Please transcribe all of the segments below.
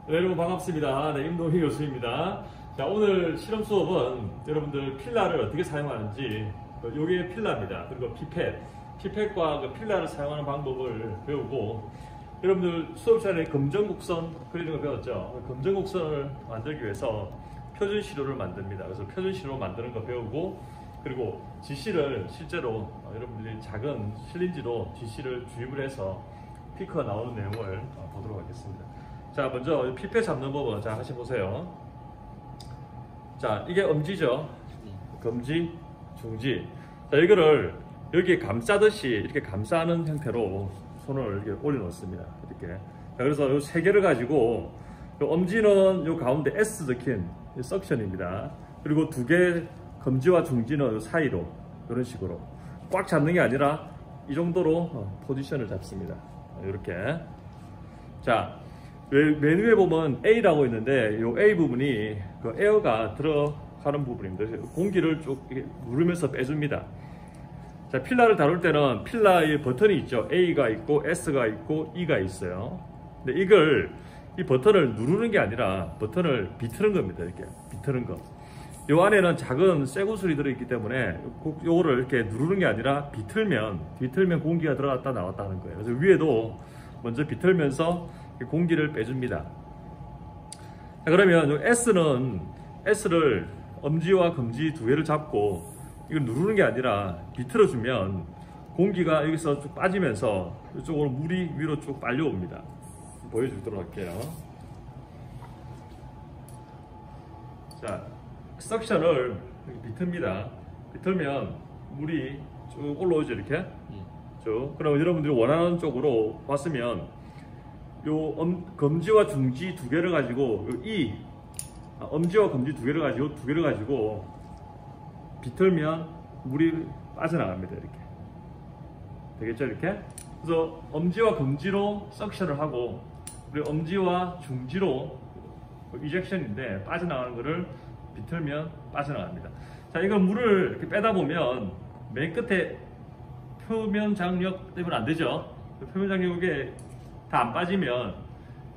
네, 여러분 반갑습니다. 네, 임동희 교수입니다. 자, 오늘 실험 수업은 여러분들 필라를 어떻게 사용하는지, 요게 필라입니다. 그리고 피펫과 그 필라를 사용하는 방법을 배우고, 여러분들 수업 시간에 검정곡선 그리는 거 배웠죠? 검정곡선을 만들기 위해서 표준 시료를 만듭니다. 그래서 표준 시료 만드는 거 배우고, 그리고 지시를 실제로 여러분들이 작은 실린지로 지시를 주입을 해서 피크가 나오는 내용을 보도록 하겠습니다. 자, 먼저 피펫 잡는 법은 자, 같이 보세요. 자, 이게 엄지죠. 검지, 중지. 자, 이거를 여기에 감싸듯이 이렇게 감싸는 형태로 손을 이렇게 올려놓습니다. 이렇게. 자, 그래서 이 세 개를 가지고 요 엄지는 요 가운데 S 적힌 석션입니다. 그리고 두 개 검지와 중지는 사이로 이런 식으로 꽉 잡는 게 아니라 이 정도로 포지션을 잡습니다. 이렇게. 자, 맨 위에 보면 A라고 있는데 이 A 부분이 그 에어가 들어가는 부분입니다. 공기를 쭉 누르면서 빼줍니다. 자, 필라를 다룰 때는 필라의 버튼이 있죠. A가 있고 S가 있고 E가 있어요. 근데 이 버튼을 누르는 게 아니라 버튼을 비트는 겁니다. 이렇게 비트는 거. 이 안에는 작은 쇠구슬이 들어있기 때문에 요거를 이렇게 누르는 게 아니라 비틀면 공기가 들어갔다 나왔다 하는 거예요. 그래서 위에도 먼저 비틀면서 공기를 빼줍니다. 자, 그러면 S를 엄지와 검지 두 개를 잡고 이걸 누르는 게 아니라 비틀어주면 공기가 여기서 쭉 빠지면서 이쪽으로 물이 위로 쭉 빨려옵니다. 보여주도록 할게요. 자, 석션을 비틉니다. 비틀면 물이 쭉 올라오죠, 이렇게. 쭉. 그럼 여러분들이 원하는 쪽으로 왔으면 요 검지와 중지 두 개를 가지고 엄지와 검지 두 개를 가지고 비틀면 물이 빠져나갑니다. 이렇게. 되겠죠, 이렇게? 그래서 엄지와 검지로 석션을 하고 그리고 엄지와 중지로 이젝션인데 빠져나가는 거를 비틀면 빠져나갑니다. 자, 이걸 물을 이렇게 빼다 보면 맨 끝에 표면 장력 때문에 안 되죠. 표면 장력에 다 안 빠지면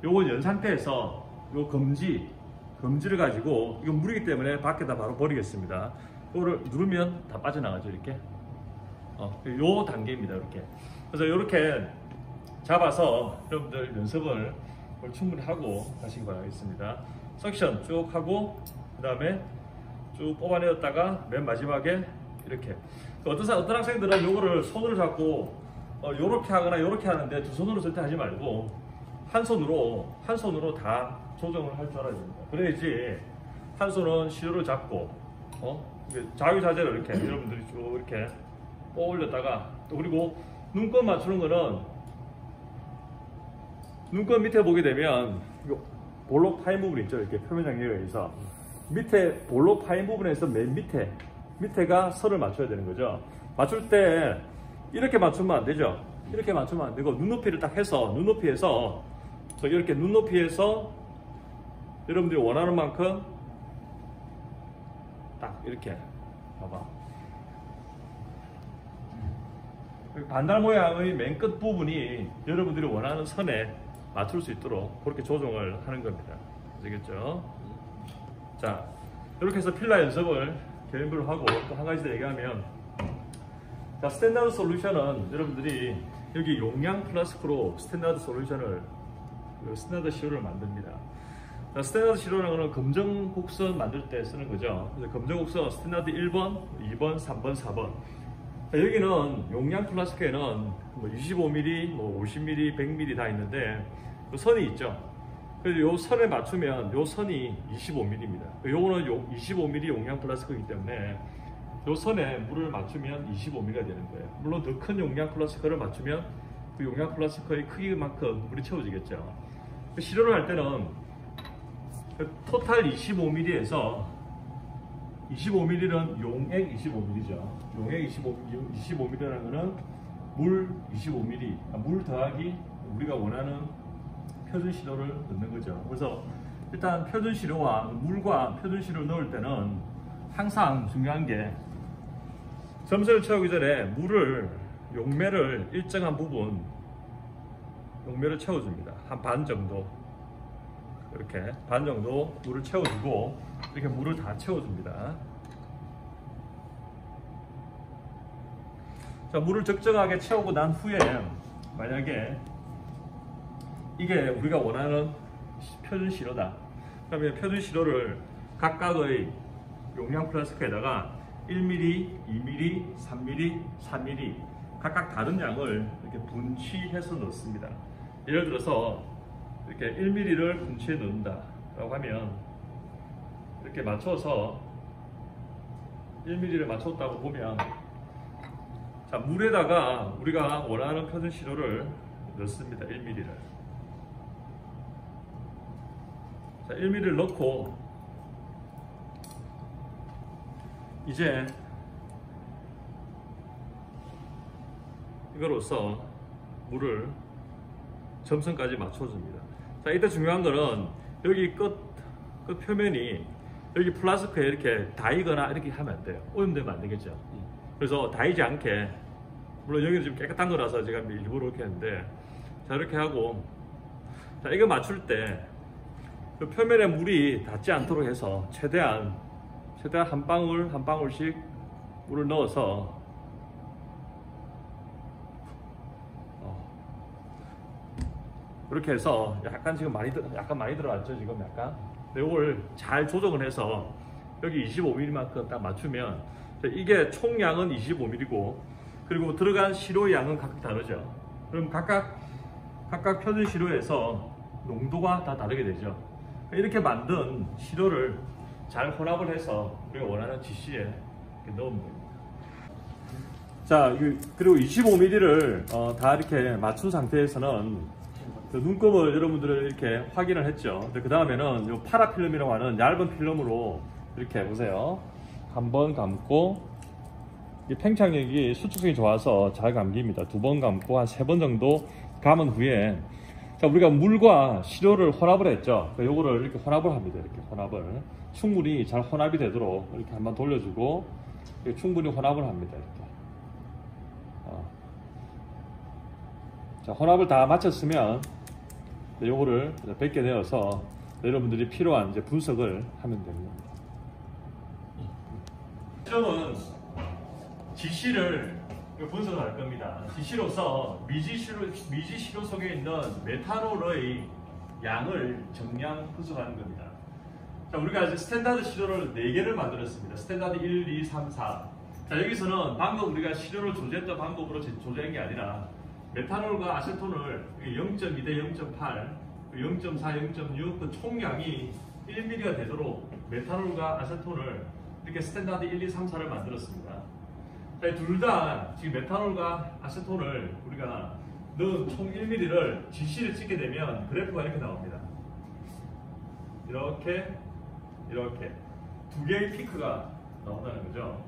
요거 연 상태에서 요 검지를 가지고 이거 물이기 때문에 밖에다 바로 버리겠습니다. 이거를 누르면 다 빠져나가죠, 이렇게. 요 단계입니다, 이렇게. 그래서 이렇게 잡아서 여러분들 연습을 충분히 하고 가시기 바라겠습니다. 석션 쭉 하고 그 다음에 쭉 뽑아내었다가 맨 마지막에 이렇게. 어떤 학생들은 요거를 손으로 잡고 요렇게 하거나 요렇게 하는데 두 손으로 절대 하지 말고 한 손으로 다 조정을 할 줄 알아야 됩니다. 그래야지 한 손은 시료를 잡고 자유자재로 이렇게 여러분들이 쭉 이렇게 올렸다가 또 그리고 눈곱 맞추는 거는 눈곱 밑에 보게 되면 볼록 파인 부분 있죠. 이렇게 표면 장력에 의해서 밑에 볼록 파인 부분에서 맨 밑에가 선을 맞춰야 되는 거죠. 맞출 때 이렇게 맞추면 안 되죠. 이렇게 맞추면 안 되고 눈높이를 딱 해서 눈높이에서 여러분들이 원하는 만큼 딱 이렇게 봐봐. 반달 모양의 맨 끝 부분이 여러분들이 원하는 선에 맞출 수 있도록 그렇게 조정을 하는 겁니다. 아시겠죠? 자, 이렇게 해서 필라 연습을 개인별로 하고 또 한 가지 더 얘기하면, 자, 스탠다드 솔루션은 여러분들이 여기 용량 플라스크로 스탠다드 시료를 만듭니다. 자, 스탠다드 시료라는 거는 검정 곡선 만들 때 쓰는 거죠. 그래서 검정 곡선 스탠다드 1번, 2번, 3번, 4번. 자, 여기는 용량 플라스크에는 뭐 25mm, 뭐 50mm, 100mm 다 있는데 그 선이 있죠. 그래서 요 선에 맞추면 요 선이 25mm입니다. 요거는 25mm 용량 플라스크이기 때문에 요 선에 물을 맞추면 25mm가 되는 거예요. 물론 더 큰 용량 플라스크를 맞추면 그 용량 플라스크의 크기만큼 물이 채워지겠죠. 시료를 할 때는 토탈 25mm에서 25mm는 용액 25mm죠. 용액 25mm라는 거는 물 25mm, 물 더하기 우리가 원하는 표준 시료를 넣는 거죠. 그래서 일단 표준 시료와 물과 표준 시료를 넣을 때는 항상 중요한 게 점선을 채우기 전에 용매를 일정한 부분 용매를 채워줍니다. 한 반 정도. 이렇게 반 정도 물을 채워주고 이렇게 물을 다 채워줍니다. 자, 물을 적정하게 채우고 난 후에 만약에 이게 우리가 원하는 표준 시로다. 그러면 표준 시로를 각각의 용량 플라스크에다가 1mm, 2mm, 3mm, 4mm 각각 다른 양을 이렇게 분치해서 넣습니다. 예를 들어서 이렇게 1mm를 분치해 넣는다 라고 하면 이렇게 맞춰서 1mm를 맞췄다고 보면, 자, 물에다가 우리가 원하는 표준 시로를 넣습니다. 1mm를. 자, 1mm를 넣고 이제 이거로서 물을 점선까지 맞춰줍니다. 자, 이때 중요한 거는 여기 끝 표면이 여기 플라스크에 이렇게 닿이거나 이렇게 하면 안 돼요. 오염되면 안 되겠죠. 그래서 닿이지 않게, 물론 여기는 좀 깨끗한 거라서 제가 일부러 이렇게 했는데, 자, 이렇게 하고, 자, 이거 맞출 때 그 표면에 물이 닿지 않도록 해서 최대한 한 방울 한 방울씩 물을 넣어서 이렇게 해서 약간 지금 약간 많이 들어갔죠. 지금 약간. 이걸 잘 조정을 해서 여기 25mm만큼 딱 맞추면, 이게 총량은 25mm고 그리고 들어간 시로 양은 각각 다르죠. 그럼 각각 표준 시로에서 농도가 다 다르게 되죠. 이렇게 만든 시로를 잘 혼합을 해서 우리가 원하는 GC에 넣으면 됩니다. 자, 그리고 25mm를 다 이렇게 맞춘 상태에서는 그 눈금을 여러분들은 이렇게 확인을 했죠. 그 다음에는 이 파라필름이라고 하는 얇은 필름으로 이렇게 보세요. 한번 감고, 이 팽창력이 수축성이 좋아서 잘 감깁니다. 두 번 감고 한 3번 정도 감은 후에, 자, 우리가 물과 시료를 혼합을 했죠. 요거를 이렇게 혼합을 합니다. 이렇게 혼합을 충분히 잘 혼합이 되도록 이렇게 한번 돌려주고 충분히 혼합을 합니다. 이렇게. 자, 혼합을 다 마쳤으면 요거를 100개 내어서 여러분들이 필요한 이제 분석을 하면 됩니다. 실험은 GC를 분석을 할 겁니다. GC로서 미지시로 속에 있는 메탄올의 양을 정량 분석하는 겁니다. 자, 우리가 이제 스탠다드 시료를 4개를 만들었습니다. 스탠다드 1, 2, 3, 4. 자, 여기서는 방금 우리가 시료를 조제했던 방법으로 조제한 게 아니라 메탄올과 아세톤을 0.2 대 0.8, 0.4, 0.6 그 총량이 1mm가 되도록 메탄올과 아세톤을 이렇게 스탠다드 1, 2, 3, 4를 만들었습니다. 둘 다 지금 메탄올과 아세톤을 우리가 넣은 총 1mm를 GC를 찍게 되면 그래프가 이렇게 나옵니다. 이렇게 두 개의 피크가 나온다는 거죠.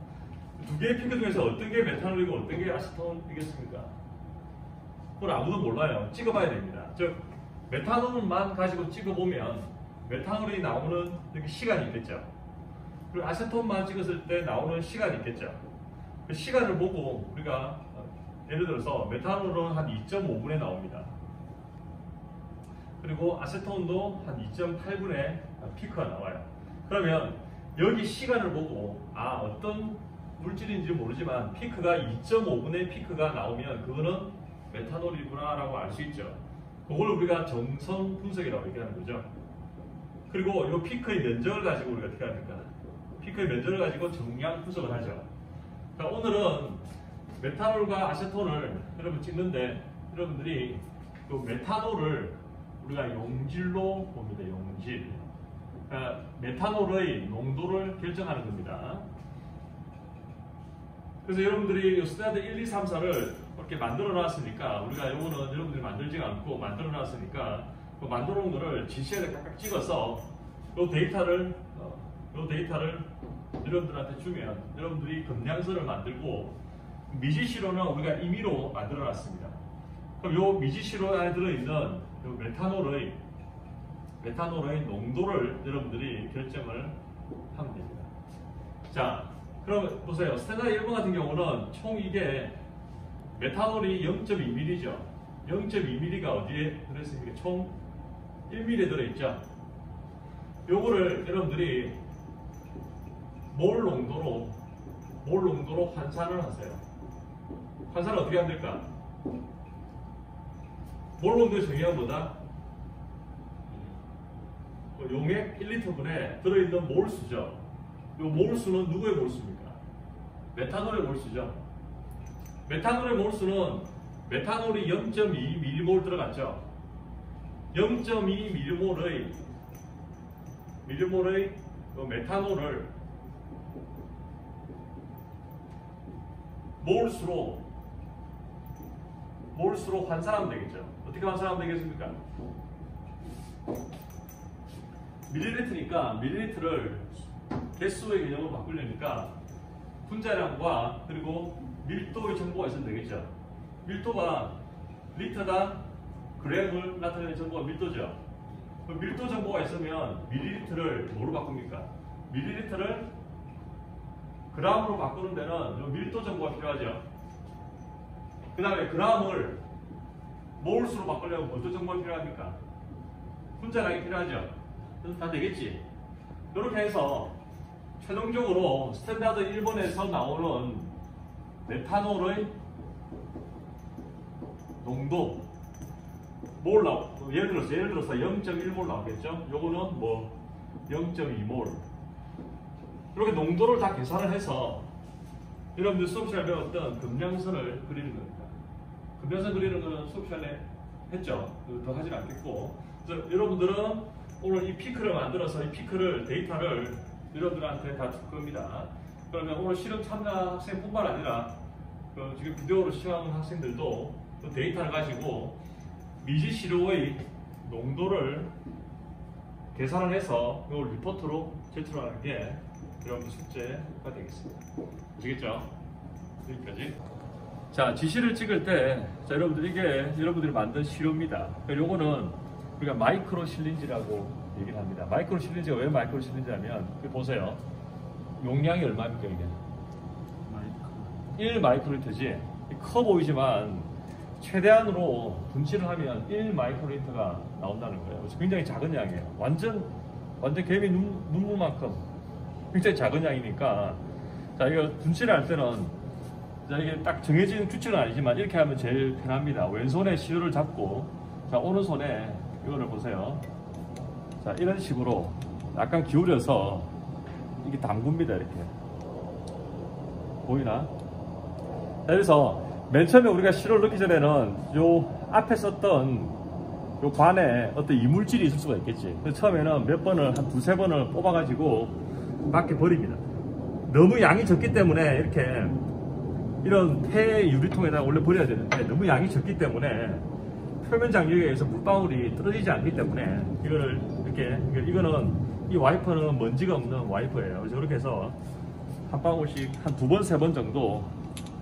두 개의 피크 중에서 어떤 게 메탄올이고 어떤 게 아세톤이겠습니까? 그걸 아무도 몰라요. 찍어봐야 됩니다. 즉 메탄올만 가지고 찍어보면 메탄올이 나오는 이렇게 시간이 있겠죠. 그리고 아세톤만 찍었을 때 나오는 시간이 있겠죠. 그 시간을 보고 우리가 예를 들어서 메탄올은 한 2.5분에 나옵니다. 그리고 아세톤도 한 2.8분에 피크가 나와요. 그러면 여기 시간을 보고 어떤 물질인지 모르지만 피크가 2.5분의 피크가 나오면 그거는 메탄올이구나 라고 알 수 있죠. 그걸 우리가 정성 분석이라고 얘기하는 거죠. 그리고 이 피크의 면적을 가지고 우리가 어떻게 합니까? 피크의 면적을 가지고 정량 분석을 하죠. 자, 오늘은 메탄올과 아세톤을 여러분 찍는데 여러분들이 그 메탄올을 우리가 용질로 봅니다. 용질. 그러니까 메탄올의 농도를 결정하는 겁니다. 그래서 여러분들이 스탠다드 1, 2, 3, 4를 이렇게 만들어 놨으니까 우리가 이거는 여러분들이 만들지가 않고 만들어 놨으니까 그 만들어 놓은 거를 GC에다 각각 찍어서 이 데이터를 여러분들한테 주면 여러분들이 검량서를 만들고 미지시로는 우리가 임의로 만들어 놨습니다. 그럼 이 미지시로 안에 들어있는 이 메탄올의 농도를 여러분들이 결정을 하면 됩니다. 자, 그럼 보세요. 스탠다드 1번 같은 경우는 총 이게 메탄올이 0.2mm죠. 0.2mm가 어디에 들어있습니까? 총 1mm에 들어있죠. 요거를 여러분들이 몰 농도로 환산을 하세요. 환산을 어떻게 하면 될까? 몰 농도의 정의가 뭐다? 용액 1리터분에 들어있는 몰수죠. 요 몰수는 누구의 몰수입니까? 메탄올의 몰수죠. 메탄올의 몰수는 메탄올이 0.2mm몰 들어갔죠. 0.2mm몰의 메탄올을 몰수로 환산하면 되겠죠. 어떻게 환산하면 되겠습니까? 밀리리터니까 밀리리터를 개수의 개념으로 바꾸려니까 분자량과 그리고 밀도의 정보가 있으면 되겠죠. 밀도가 리터당 그램을 나타내는 정보가 밀도죠. 밀도 정보가 있으면 밀리리터를 뭐로 바꿉니까? 밀리리터를 그램으로 바꾸는 데는 밀도 정보가 필요하죠. 그 다음에 그램을 몰수로 바꾸려면 어떤 정보가 필요합니까? 분자량이 필요하죠. 그래서 다 되겠지. 이렇게 해서 최종적으로 스탠다드 1번에서 나오는 메탄올의 농도 예를 들어서 0.1몰 나오겠죠. 요거는 뭐 0.2몰 이렇게 농도를 다 계산을 해서 여러분들 수업 시간에 배웠던 금량선을 그리는 겁니다. 금량선 그리는 거는 수업 시간에 했죠. 더 하진 않겠고, 그래서 여러분들은 오늘 이 피크를 만들어서 이 피크를 데이터를 여러분들한테 다 줄 겁니다. 그러면 오늘 실험 참가 학생뿐만 아니라 지금 비디오로 시청하는 학생들도 그 데이터를 가지고 미지시료의 농도를 계산을 해서 이걸 리포트로 제출하는 게 여러분 숙제가 되겠습니다. 아시겠죠? 여기까지. 자, 지시를 찍을 때, 자, 여러분들 이게 여러분들이 만든 시료입니다. 요거는 우리가 마이크로 실린지라고 얘기를 합니다. 마이크로 실린지가 왜 마이크로 실린지냐면, 여기 보세요. 용량이 얼마입니까, 이게? 1 마이크로리터지. 커 보이지만, 최대한으로 분치를 하면 1 마이크로리터가 나온다는 거예요. 그래서 굉장히 작은 양이에요. 완전 개미 눈무만큼 굉장히 작은 양이니까, 자, 이거 분치를 할 때는, 자, 이게 딱 정해진 규칙은 아니지만 이렇게 하면 제일 편합니다. 왼손에 시료를 잡고, 자, 오른손에 이거를 보세요. 자, 이런 식으로 약간 기울여서 이게 담굽니다. 이렇게 보이나? 자, 그래서 맨 처음에 우리가 시료를 넣기 전에는 요 앞에 썼던 요 관에 어떤 이물질이 있을 수가 있겠지. 그래서 처음에는 몇 번을 한 두세 번을 뽑아가지고 밖에 버립니다. 너무 양이 적기 때문에 이렇게 이런 폐 유리통에다 원래 버려야 되는데 너무 양이 적기 때문에 표면 장력에 의해서 물방울이 떨어지지 않기 때문에 이거를 이렇게, 이거는 이 와이퍼는 먼지가 없는 와이퍼예요. 그래서 이렇게 해서 한 방울씩 한 두 번, 세 번 정도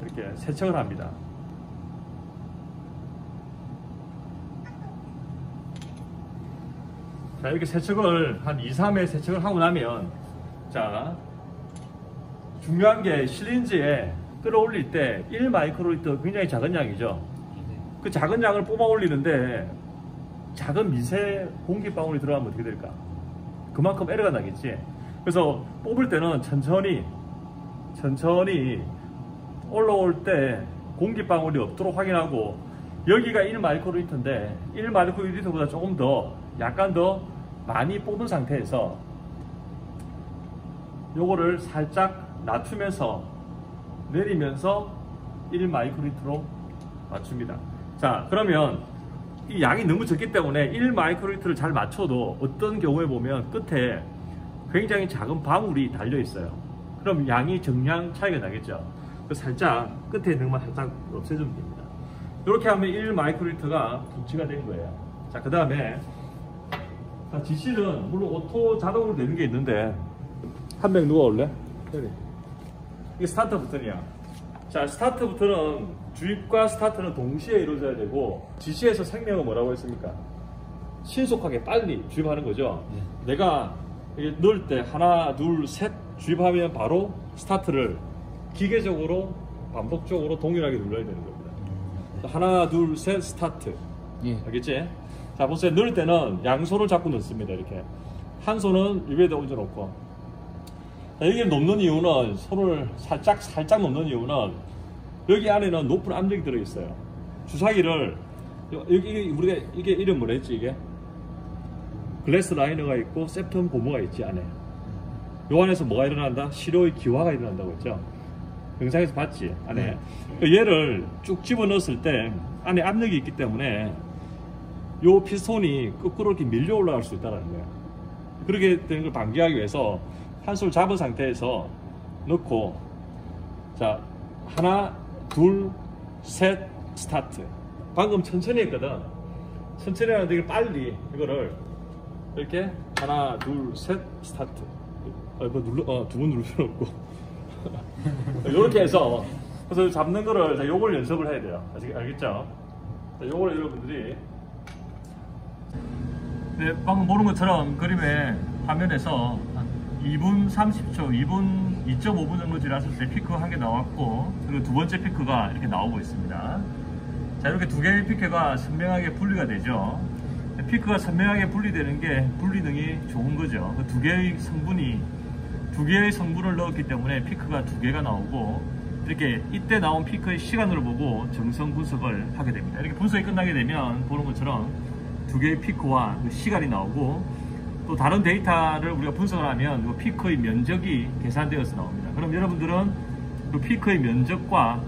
이렇게 세척을 합니다. 자, 이렇게 세척을 한 2, 3회 세척을 하고 나면, 자, 중요한 게 실린지에 끌어올릴 때 1 마이크로리터 굉장히 작은 양이죠. 그 작은 양을 뽑아 올리는데 작은 미세 공기방울이 들어가면 어떻게 될까? 그만큼 에러가 나겠지. 그래서 뽑을 때는 천천히 올라올 때 공기방울이 없도록 확인하고, 여기가 1 마이크로리터인데 1 마이크로리터보다 조금 더 약간 더 많이 뽑은 상태에서 요거를 살짝 낮추면서 내리면서 1 마이크로리터로 맞춥니다. 자, 그러면 이 양이 너무 적기 때문에 1 마이크로리터를 잘 맞춰도 어떤 경우에 보면 끝에 굉장히 작은 방울이 달려 있어요. 그럼 양이 정량 차이가 나겠죠. 살짝 끝에 있는 것만 살짝 없애주면 됩니다. 이렇게 하면 1 마이크로리터가 분치가 된 거예요. 자, 그 다음에 지시는 물론 오토 자동으로 되는 게 있는데, 한 명 누가 올래? 이게 스타트 버튼이야. 자, 스타트 버튼은 주입과 스타트는 동시에 이루어져야 되고, 지시에서 생명은 뭐라고 했습니까? 신속하게 빨리 주입하는 거죠. 내가 넣을 때 하나, 둘, 셋 주입하면 바로 스타트를 기계적으로 반복적으로 동일하게 눌러야 되는 겁니다. 하나, 둘, 셋 스타트. 알겠지? 자, 보세요. 넣을 때는 양손을 잡고 넣습니다. 이렇게 한 손은 위에다 얹어놓고. 자, 여기를 놓는 이유는, 손을 살짝 놓는 이유는 여기 안에는 높은 압력이 들어있어요. 주사기를 여기 우리가 이게 이름 뭐랬지? 이게 글래스 라이너가 있고 septum 고무가 있지 안에. 요 안에서 뭐가 일어난다? 시료의 기화가 일어난다고 했죠. 영상에서 봤지 안에. 얘를 쭉 집어넣었을 때 안에 압력이 있기 때문에 요 피스톤이 거꾸로 이렇게 밀려 올라갈 수 있다는 거예요. 그렇게 되는 걸 방지하기 위해서 한 손 잡은 상태에서 넣고, 자, 하나, 둘, 셋, 스타트. 방금 천천히 했거든. 천천히 하는데 이걸 빨리 이거를 이렇게 하나, 둘, 셋, 스타트. 두 번 누를 필요 없고. 이렇게 해서, 그래서 잡는 거를, 자, 요걸 연습을 해야 돼요. 알겠죠? 자, 요걸 여러분들이. 네, 방금 보는 것처럼 그림의 화면에서 2분 30초, 2.5분 정도 지났을 때 피크 한 개 나왔고, 그리고 두 번째 피크가 이렇게 나오고 있습니다. 자, 이렇게 두 개의 피크가 선명하게 분리가 되죠. 피크가 선명하게 분리되는 게 분리능이 좋은 거죠. 그 두 개의 성분을 넣었기 때문에 피크가 두 개가 나오고, 이렇게 이때 나온 피크의 시간으로 보고 정성 분석을 하게 됩니다. 이렇게 분석이 끝나게 되면 보는 것처럼 두 개의 피크와 그 시간이 나오고, 또 다른 데이터를 우리가 분석을 하면 그 피크의 면적이 계산되어서 나옵니다. 그럼 여러분들은 그 피크의 면적과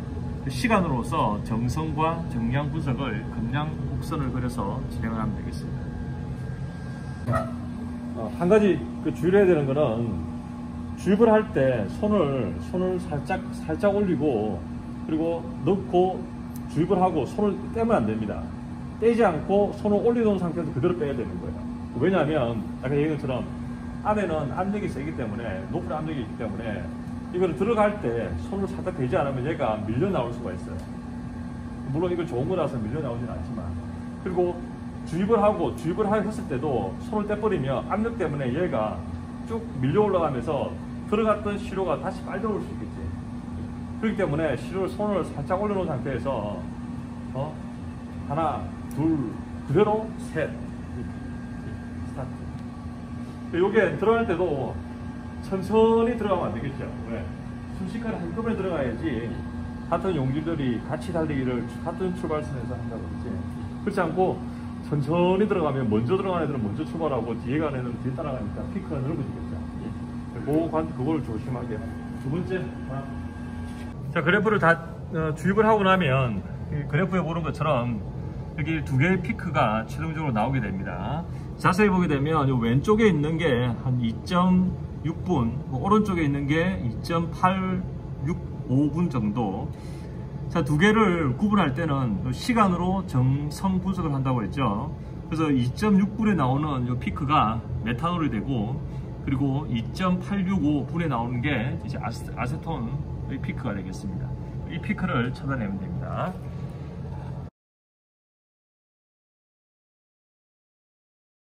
그 시간으로서 정성과 정량 분석을 금량 곡선을 그려서 진행을 하면 되겠습니다. 한 가지 그 주의를 해야 되는 거는, 주입을 할 때 손을 살짝 올리고, 그리고 넣고 주입을 하고 손을 떼면 안 됩니다. 떼지 않고 손을 올려놓은 상태에서 그대로 빼야 되는 거예요. 왜냐하면 아까 얘기한 것처럼 안에는 압력이 세기 때문에, 높은 압력이 있기 때문에 이걸 들어갈 때 손을 살짝 대지 않으면 얘가 밀려 나올 수가 있어요. 물론 이걸 좋은 거라서 밀려 나오진 않지만, 그리고 주입을 했을 때도 손을 떼버리면 압력 때문에 얘가 쭉 밀려 올라가면서 들어갔던 시료가 다시 빨려올 수 있겠지. 그렇기 때문에 손을 살짝 올려놓은 상태에서 하나, 둘, 그대로 셋, 스타트. 요게 들어갈 때도 천천히 들어가면 안 되겠죠. 왜? 순식간에 한꺼번에 들어가야지 같은 용질들이 같이 달리기를 같은 출발선에서 한다고 그러지. 그렇지 않고 천천히 들어가면 먼저 들어가는 애들은 먼저 출발하고 뒤에 가는 애들은 뒤에 따라가니까 피크가 넓어지겠죠. 그걸 조심하게. 두 번째, 자, 그래프를 다 주입을 하고 나면 그래프에 보는 것처럼 여기 두 개의 피크가 최종적으로 나오게 됩니다. 자세히 보게 되면 이 왼쪽에 있는 게 한 2.6분, 오른쪽에 있는 게 2.865분 정도. 자, 두 개를 구분할 때는 시간으로 정성 분석을 한다고 했죠. 그래서 2.6분에 나오는 이 피크가 메탄올이 되고, 그리고 2.865분에 나오는 게 이제 아세톤의 피크가 되겠습니다. 이 피크를 찾아내면 됩니다.